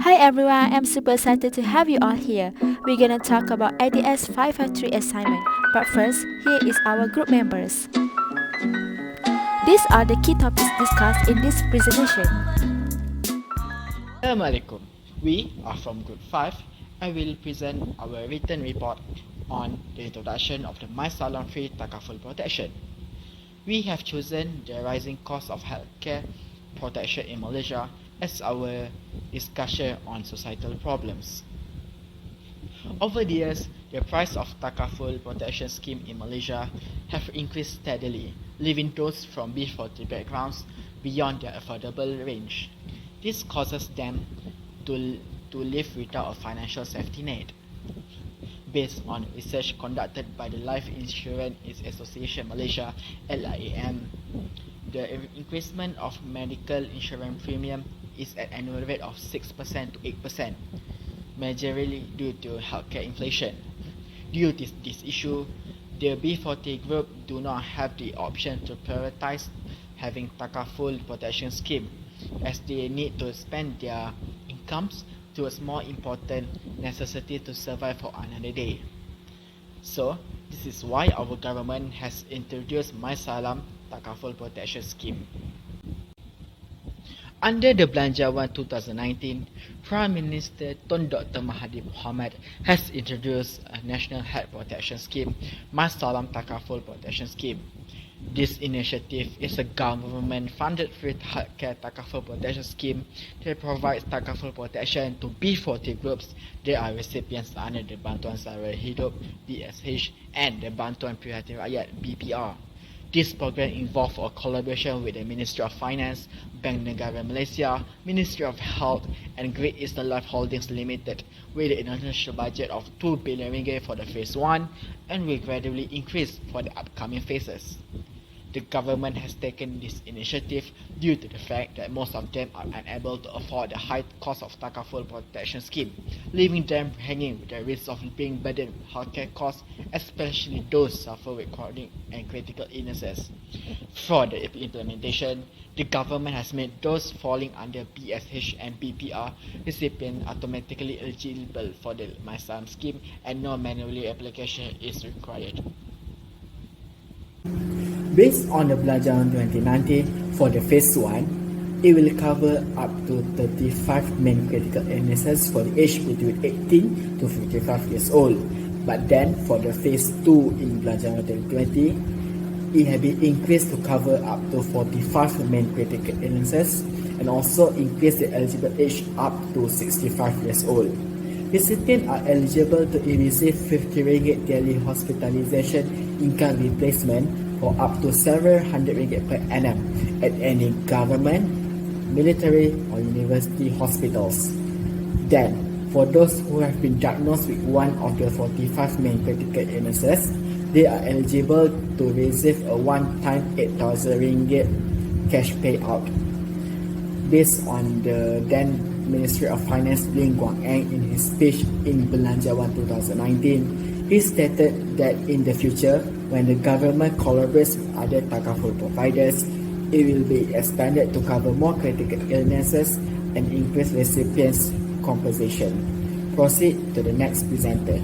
Hi everyone, I'm super excited to have you all here. We're gonna talk about ADS553 assignment, but first, here is our group members. These are the key topics discussed in this presentation. Assalamualaikum. We are from Group 5 and will present our written report on the introduction of the MySalam free takaful protection. We have chosen the rising cost of healthcare protection in Malaysia as our discussion on societal problems. Over the years, the price of takaful protection scheme in Malaysia have increased steadily, leaving those from B40 backgrounds beyond their affordable range. This causes them to live without a financial safety net. Based on research conducted by the Life Insurance Association Malaysia (LIAM), the increasement of medical insurance premium is at an annual rate of 6% to 8%, majorly due to healthcare inflation. Due to this issue, the B40 group do not have the option to prioritize having takaful protection scheme, as they need to spend their incomes towards more important necessity to survive for another day. So, this is why our government has introduced MySalam Takaful Protection Scheme. Under the Belanjawan 2019, Prime Minister Tun Dr. Mahathir Mohammad has introduced a National Health Protection Scheme, MySalam Takaful Protection Scheme. This initiative is a government-funded free healthcare takaful protection scheme that provides takaful protection to B40 groups that are recipients under the Bantuan Sara Hidup (BSH) and the Bantuan Prihatin Rakyat (BPR). This program involves a collaboration with the Ministry of Finance, Bank Negara Malaysia, Ministry of Health, and Great Eastern Life Holdings Limited, with an initial budget of 2 billion ringgit for the phase 1 and will gradually increase for the upcoming phases. The government has taken this initiative due to the fact that most of them are unable to afford the high cost of takaful protection scheme, leaving them hanging with the risk of being burdened with healthcare costs, especially those suffering with chronic and critical illnesses. For the implementation, the government has made those falling under BSH and BPR recipients automatically eligible for the MySalam scheme, and no manual application is required. Based on the Belanjawan 2019, for the phase 1, it will cover up to 35 main critical illnesses for the age between 18 to 55 years old. But then, for the phase 2 in Belanjawan 2020, it has been increased to cover up to 45 main critical illnesses and also increase the eligible age up to 65 years old. Recipients are eligible to receive 50 ringgit daily hospitalization income replacement for up to several hundred ringgit per annum at any government, military or university hospitals. Then, for those who have been diagnosed with one of the 45 main critical illnesses, they are eligible to receive a one-time 8,000 ringgit cash payout. Based on the then Ministry of Finance Lim Guang Eng in his speech in Belanjawan 2019, he stated that in the future, when the government collaborates with other takaful providers, it will be expanded to cover more critical illnesses and increase recipients' compensation. Proceed to the next presenter.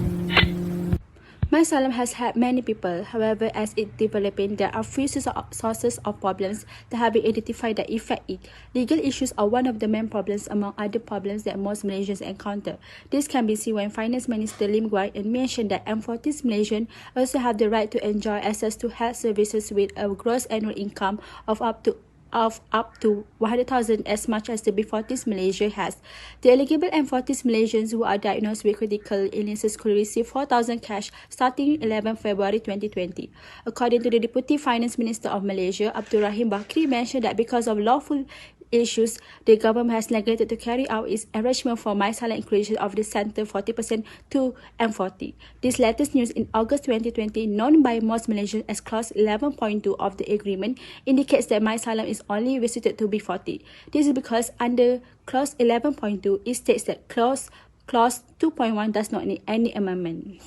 MySalam has helped many people. However, as it developing, there are few sources of problems that have been identified that affect it. Legal issues are one of the main problems among other problems that most Malaysians encounter. This can be seen when Finance Minister Lim Guang Eng mentioned that M40 Malaysians also have the right to enjoy access to health services with a gross annual income of up to 100,000 as much as the B40 Malaysia has. The eligible M40 Malaysians who are diagnosed with critical illnesses could receive 4,000 cash starting 11 February 2020. According to the Deputy Finance Minister of Malaysia, Abdul Rahim Bakri mentioned that because of lawful issues, the government has neglected to carry out its arrangement for MySalam inclusion of the center 40% to M40. This latest news in August 2020, known by most Malaysians as Clause 11.2 of the agreement, indicates that MySalam is only restricted to B40. This is because under Clause 11.2, it states that Clause 2.1 does not need any amendment.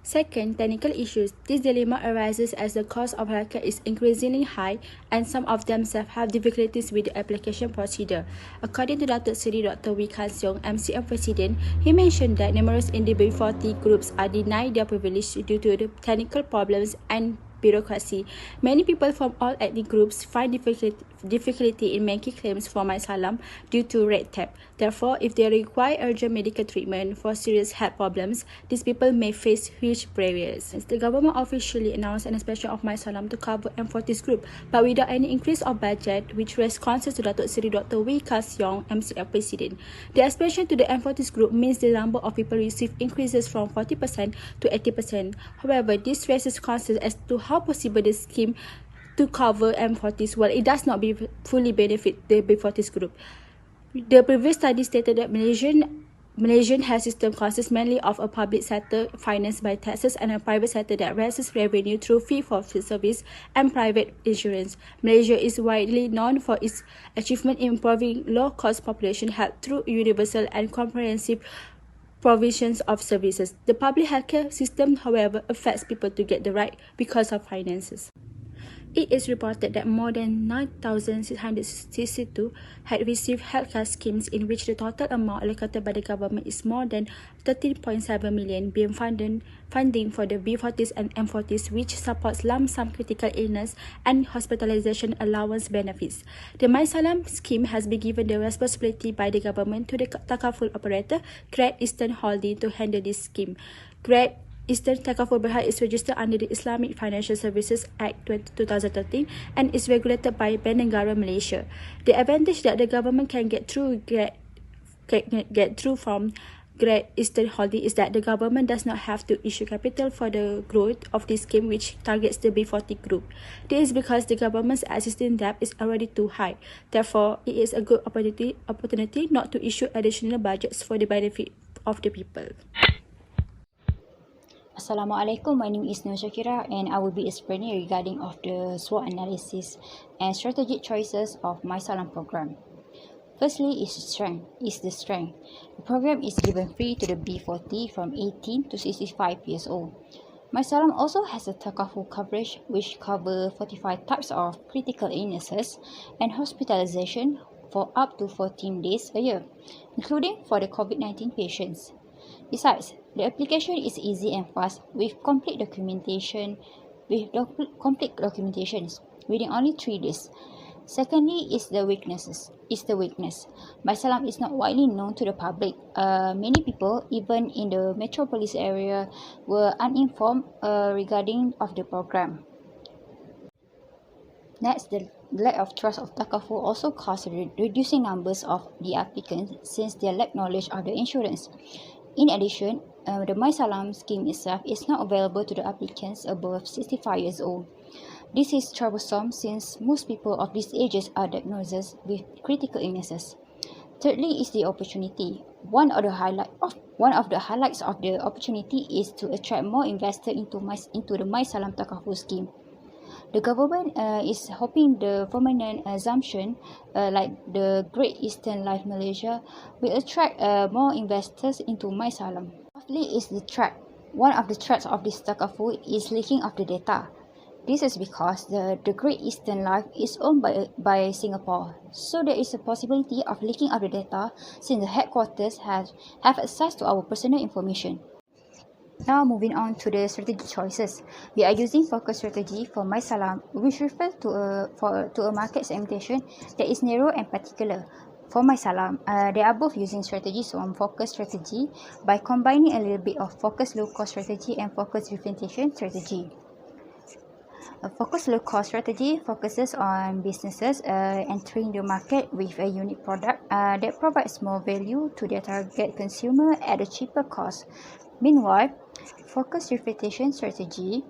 Second, technical issues. This dilemma arises as the cost of healthcare is increasingly high and some of themselves have difficulties with the application procedure. According to Dr. Siri Dr. Wee Kan Seong, MCM President, he mentioned that numerous individual groups are denied their privilege due to the technical problems and bureaucracy. Many people from all ethnic groups find difficulty in making claims for MySalam due to red tape. Therefore, if they require urgent medical treatment for serious health problems, these people may face huge barriers. The government officially announced an expansion of MySalam to cover M40's group, but without any increase of budget, which responses to Dr. Siri Dr. Wee Kan Seong, MCF President. The expansion to the M40's group means the number of people receive increases from 40% to 80%. However, this raises concerns as to how possible the scheme to cover M40s while it does not fully benefit the B40s group. The previous study stated that Malaysian health system consists mainly of a public sector financed by taxes and a private sector that raises revenue through fee-for-service and private insurance. Malaysia is widely known for its achievement in improving low-cost population health through universal and comprehensive provisions of services. The public healthcare system, however, affects people to get the right because of finances. It is reported that more than 9,662 had received healthcare schemes in which the total amount allocated by the government is more than 13.7 million being funding for the B40s and M40s, which supports lump sum critical illness and hospitalization allowance benefits. The MySalam scheme has been given the responsibility by the government to the Takaful operator, Great Eastern Holding, to handle this scheme. Great Eastern Takaful Berhad is registered under the Islamic Financial Services Act 2013 and is regulated by Bank Negara Malaysia. The advantage that the government can get through from Great Eastern Holding is that the government does not have to issue capital for the growth of this scheme, which targets the B40 group. This is because the government's existing debt is already too high. Therefore, it is a good opportunity not to issue additional budgets for the benefit of the people. Assalamualaikum, my name is Nur Syakirah and I will be explaining regarding of the SWOT analysis and strategic choices of MySalam program. Firstly is the strength. The program is given free to the B40 from 18 to 65 years old. MySalam also has a Takaful coverage which cover 45 types of critical illnesses and hospitalization for up to 14 days a year, including for the COVID-19 patients. Besides, the application is easy and fast with complete documentations within only 3 days. Secondly is the weakness. MySalam is not widely known to the public. Many people, even in the metropolis area, were uninformed regarding of the program. Next, the lack of trust of Takaful also caused reducing numbers of the applicants since they lack knowledge of the insurance. In addition, the MySalam scheme itself is not available to the applicants above 65 years old. This is troublesome since most people of these ages are diagnosed with critical illnesses. Thirdly is the opportunity. One of the highlights of the opportunity is to attract more investors into the MySalam Takaful scheme. The government is hoping the permanent assumption, like the Great Eastern Life Malaysia, will attract more investors into MySalam. Fourthly is the threat. One of the threats of this Takaful is leaking of the data. This is because the Great Eastern Life is owned by Singapore, so there is a possibility of leaking of the data since the headquarters have access to our personal information. Now moving on to the strategic choices. We are using focus strategy for MySalam, which refers to a market segmentation that is narrow and particular. For MySalam, they are both using strategies from focus strategy by combining a little bit of focus low cost strategy and focus differentiation strategy. A focus low cost strategy focuses on businesses entering the market with a unique product that provides more value to their target consumer at a cheaper cost. Meanwhile, focus differentiation strategy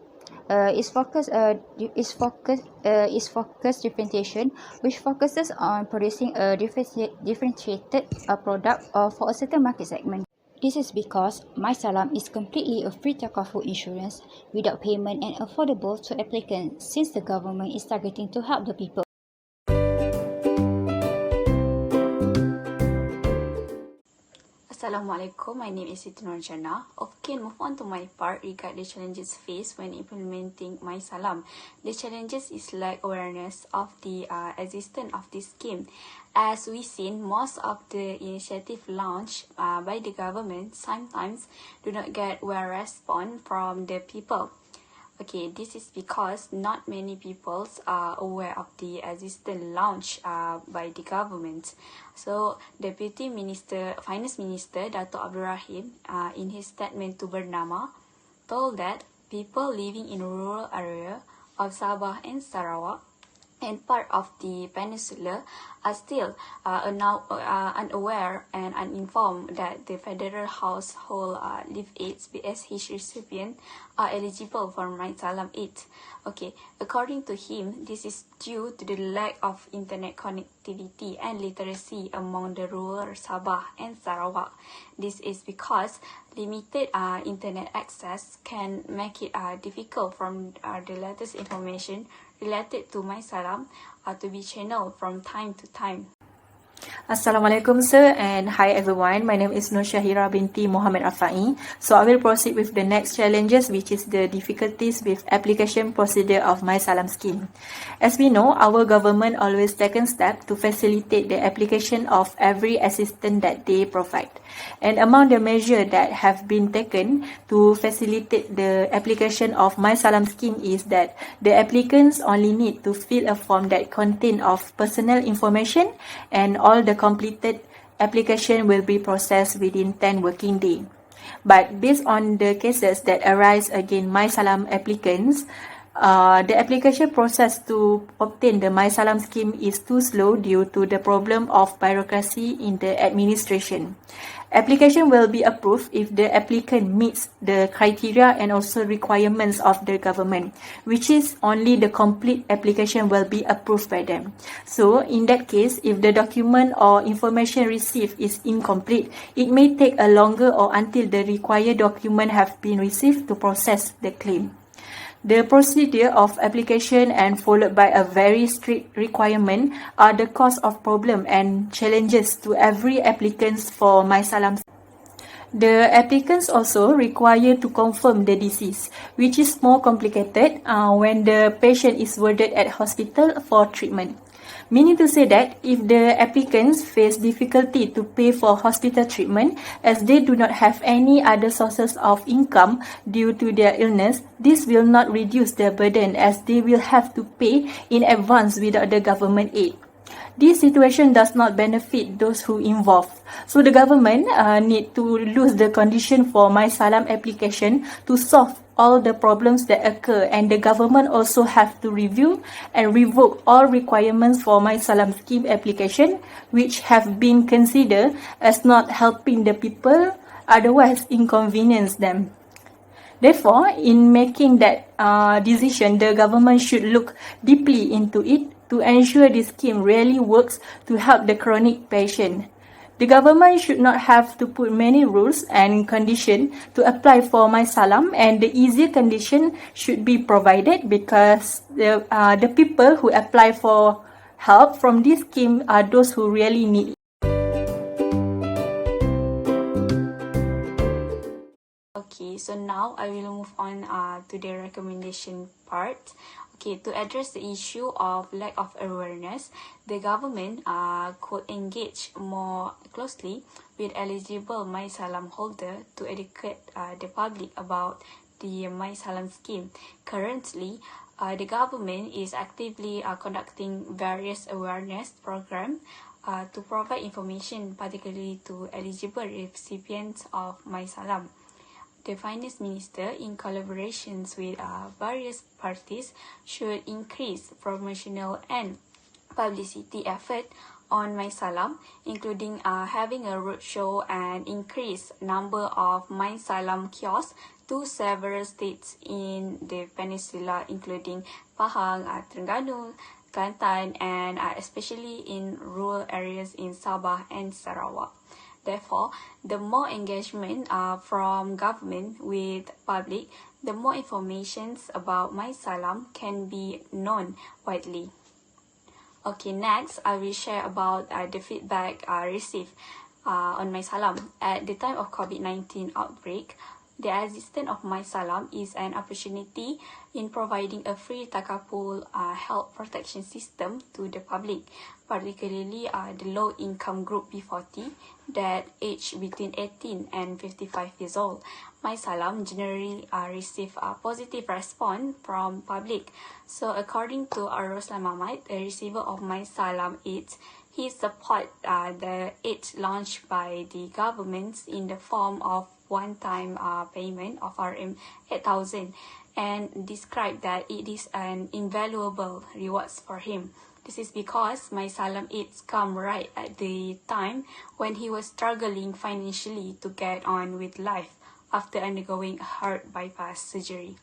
is focus differentiation, which focuses on producing a differentiated product for a certain market segment. This is because MySalam is completely a free Takaful insurance without payment and affordable to applicants since the government is targeting to help the people. Assalamualaikum, my name is Siti Nur Jannah. Okay, move on to my part regarding the challenges faced when implementing MySalam. The challenges is lack awareness of the existence of this scheme. As we seen, most of the initiative launched by the government sometimes do not get well response from the people. Okay, this is because not many people are aware of the existence launch by the government. So, Deputy Minister, Finance Minister Dato' Abdul Rahim, in his statement to Bernama, told that people living in rural area of Sabah and Sarawak and part of the peninsula are still unaware and uninformed that the Federal Household Leave Aids (BSH) recipient are eligible for MySalam aid. Okay, according to him, this is due to the lack of internet connectivity and literacy among the rural Sabah and Sarawak. This is because limited internet access can make it difficult from the latest information related to MySalam to be channeled from time to time. Assalamualaikum sir and hi everyone. My name is Nursyahirah binti Mohamed Rafai. So I will proceed with the next challenges, which is the difficulties with application procedure of MySalam scheme. As we know, our government always taken steps to facilitate the application of every assistance that they provide. And among the measures that have been taken to facilitate the application of MySalam scheme is that the applicants only need to fill a form that contain of personal information, and all the completed application will be processed within 10 working days. But based on the cases that arise against MySalam applicants, the application process to obtain the MySalam scheme is too slow due to the problem of bureaucracy in the administration. Application will be approved if the applicant meets the criteria and also requirements of the government, which is only the complete application will be approved by them. So, in that case, if the document or information received is incomplete, it may take a longer or until the required document have been received to process the claim. The procedure of application and followed by a very strict requirement are the cause of problem and challenges to every applicant for MySalam. The applicants also require to confirm the disease, which is more complicated when the patient is warded at hospital for treatment. Meaning to say that if the applicants face difficulty to pay for hospital treatment as they do not have any other sources of income due to their illness, this will not reduce their burden as they will have to pay in advance without the government aid. This situation does not benefit those who involved. So the government need to lose the condition for MySalam application to solve all the problems that occur, and the government also have to review and revoke all requirements for MySalam scheme application which have been considered as not helping the people, otherwise inconvenience them. Therefore, in making that decision, the government should look deeply into it to ensure this scheme really works to help the chronic patient. The government should not have to put many rules and conditions to apply for MySalam, and the easier condition should be provided because the people who apply for help from this scheme are those who really need it. Okay, so now I will move on to the recommendation part. Okay, to address the issue of lack of awareness, the government could engage more closely with eligible MySalam holder to educate the public about the MySalam scheme. Currently, the government is actively conducting various awareness programs to provide information, particularly to eligible recipients of MySalam. The Finance Minister, in collaborations with various parties, should increase promotional and publicity effort on MySalam, including having a roadshow and increase number of MySalam kiosks to several states in the peninsula, including Pahang, Terengganu, Kelantan, and especially in rural areas in Sabah and Sarawak. Therefore, the more engagement from government with public, the more information about MySalam can be known widely. Okay, next I will share about the feedback received. on MySalam. At the time of COVID-19 outbreak, the existence of MySalam is an opportunity in providing a free takaful health protection system to the public, particularly the low-income group B40 that aged between 18 and 55 years old. MySalam generally receive a positive response from public. So according to Ruslan Mahmud, a receiver of MySalam aids, he support the aid launched by the government in the form of one-time payment of RM 8,000 and described that it is an invaluable rewards for him. This is because MySalam aids come right at the time when he was struggling financially to get on with life after undergoing heart bypass surgery.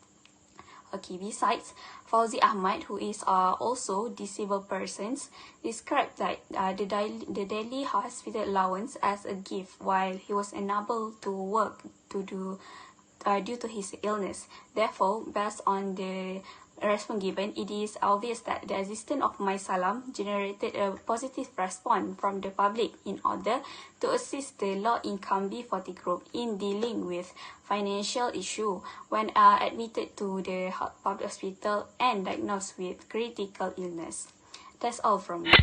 Okay, besides, Fauzi Ahmad, who is also disabled persons, described that the daily hospital allowance as a gift while he was unable to work due to his illness. Therefore, based on the response given, it is obvious that the existence of MySalam generated a positive response from the public in order to assist the low-income B40 group in dealing with financial issue when admitted to the public hospital and diagnosed with critical illness. That's all from me.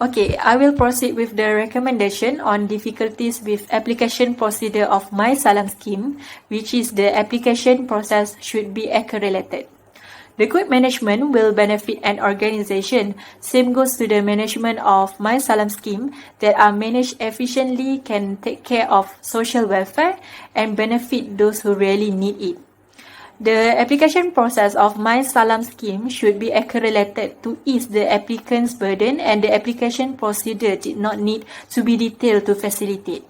Okay, I will proceed with the recommendation on difficulties with application procedure of MySalam scheme, which is the application process should be accredited. The good management will benefit an organization. Same goes to the management of MySalam scheme that are managed efficiently, can take care of social welfare and benefit those who really need it. The application process of MySalam scheme should be accredited to ease the applicant's burden, and the application procedure did not need to be detailed to facilitate.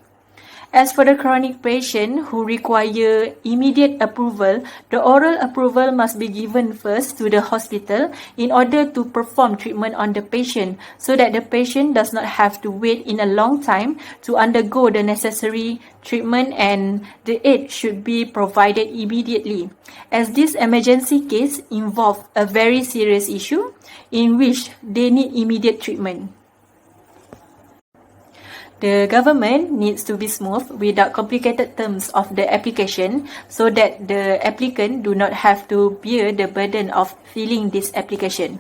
As for the chronic patient who require immediate approval, the oral approval must be given first to the hospital in order to perform treatment on the patient, so that the patient does not have to wait in a long time to undergo the necessary treatment, and the aid should be provided immediately, as this emergency case involves a very serious issue in which they need immediate treatment. The government needs to be smooth without complicated terms of the application, so that the applicant do not have to bear the burden of filling this application.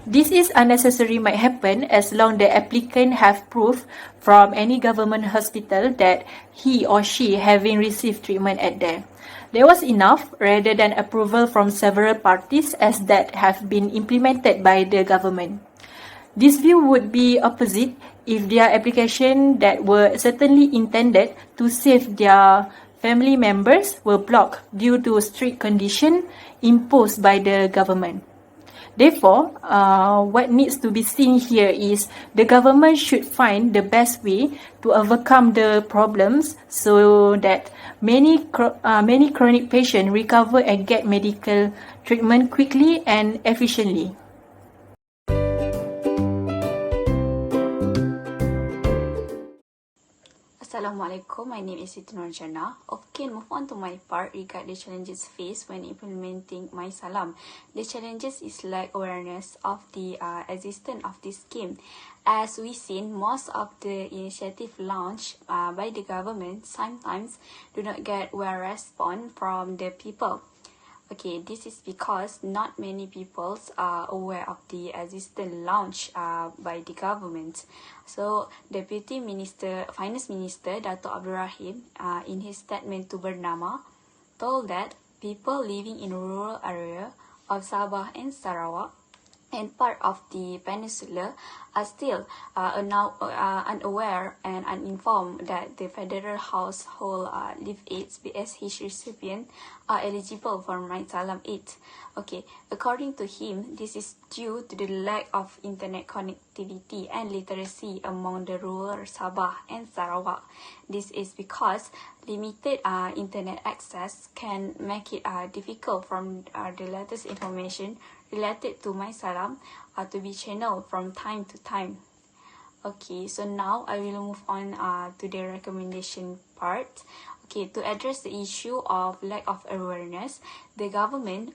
This is unnecessary might happen as long the applicant have proof from any government hospital that he or she having received treatment at there. There was enough rather than approval from several parties as that have been implemented by the government. This view would be opposite if their application that were certainly intended to save their family members were blocked due to strict conditions imposed by the government. Therefore, what needs to be seen here is the government should find the best way to overcome the problems so that many chronic patients recover and get medical treatment quickly and efficiently. Assalamualaikum, my name is Siti Nur Jannah. Okay, move on to my part regarding the challenges faced when implementing MySalam. The challenges is lack awareness of the existence of this scheme. As we seen, most of the initiative launched by the government sometimes do not get well response from the people. Okay, this is because not many people are aware of the existence launch by the government. So, Deputy Minister, Finance Minister Dato' Abdul Rahim, in his statement to Bernama, told that people living in rural area of Sabah and Sarawak and part of the peninsula are still unaware and uninformed that the Federal Household Leave Aids (BSH) recipient are eligible for MySalam aid. Okay, according to him, this is due to the lack of internet connectivity and literacy among the rural Sabah and Sarawak. This is because limited internet access can make it difficult from the latest information related to MySalam to be channeled from time to time. Okay, so now I will move on to the recommendation part. Okay, to address the issue of lack of awareness, the government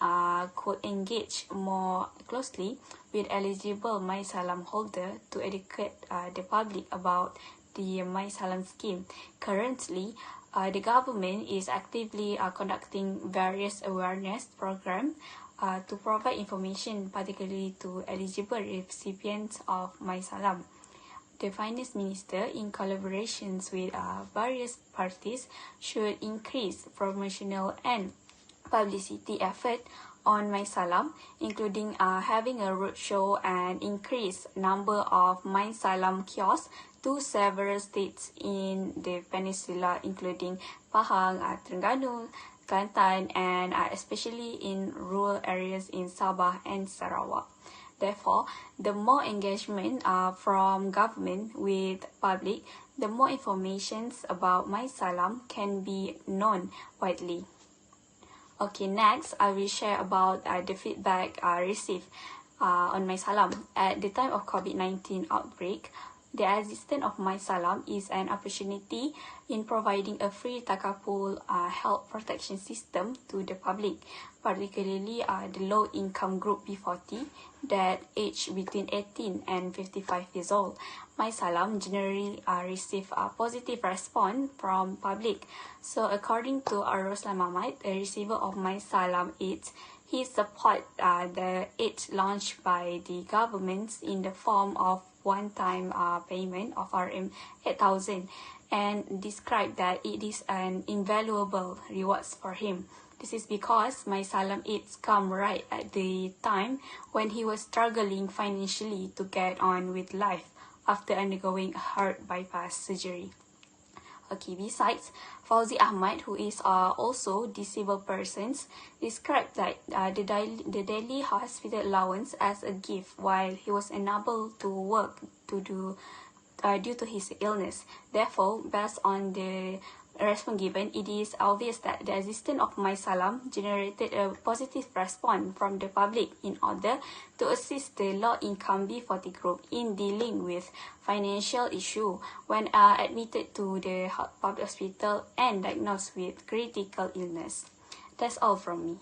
could engage more closely with eligible MySalam holder to educate the public about the MySalam scheme. Currently, the government is actively conducting various awareness programs to provide information, particularly to eligible recipients of MySalam. The Finance Minister, in collaborations with various parties, should increase promotional and publicity effort on MySalam, including having a roadshow and increase number of MySalam kiosks to several states in the peninsula, including Pahang, Terengganu, Kelantan, and especially in rural areas in Sabah and Sarawak. Therefore, the more engagement from government with public, the more information about MySalam can be known widely. Okay, next I will share about the feedback received on MySalam. At the time of COVID-19 outbreak, the existence of MySalam is an opportunity in providing a free takaful health protection system to the public, particularly the low-income group B40 that aged between 18 and 55 years old. MySalam generally receive a positive response from public. So according to Roslan Mahmud, a receiver of MySalam aids, he support the aid launched by the government in the form of one-time payment of RM 8,000 and described that it is an invaluable rewards for him. This is because MySalam aids come right at the time when he was struggling financially to get on with life after undergoing heart bypass surgery. Okay, besides, Fauzi Ahmad, who is also disabled persons, described that the daily hospital allowance as a gift while he was unable to work due to his illness. Therefore, based on the response given, it is obvious that the existence of MySalam generated a positive response from the public in order to assist the low-income B40 group in dealing with financial issue when admitted to the public hospital and diagnosed with critical illness. That's all from me.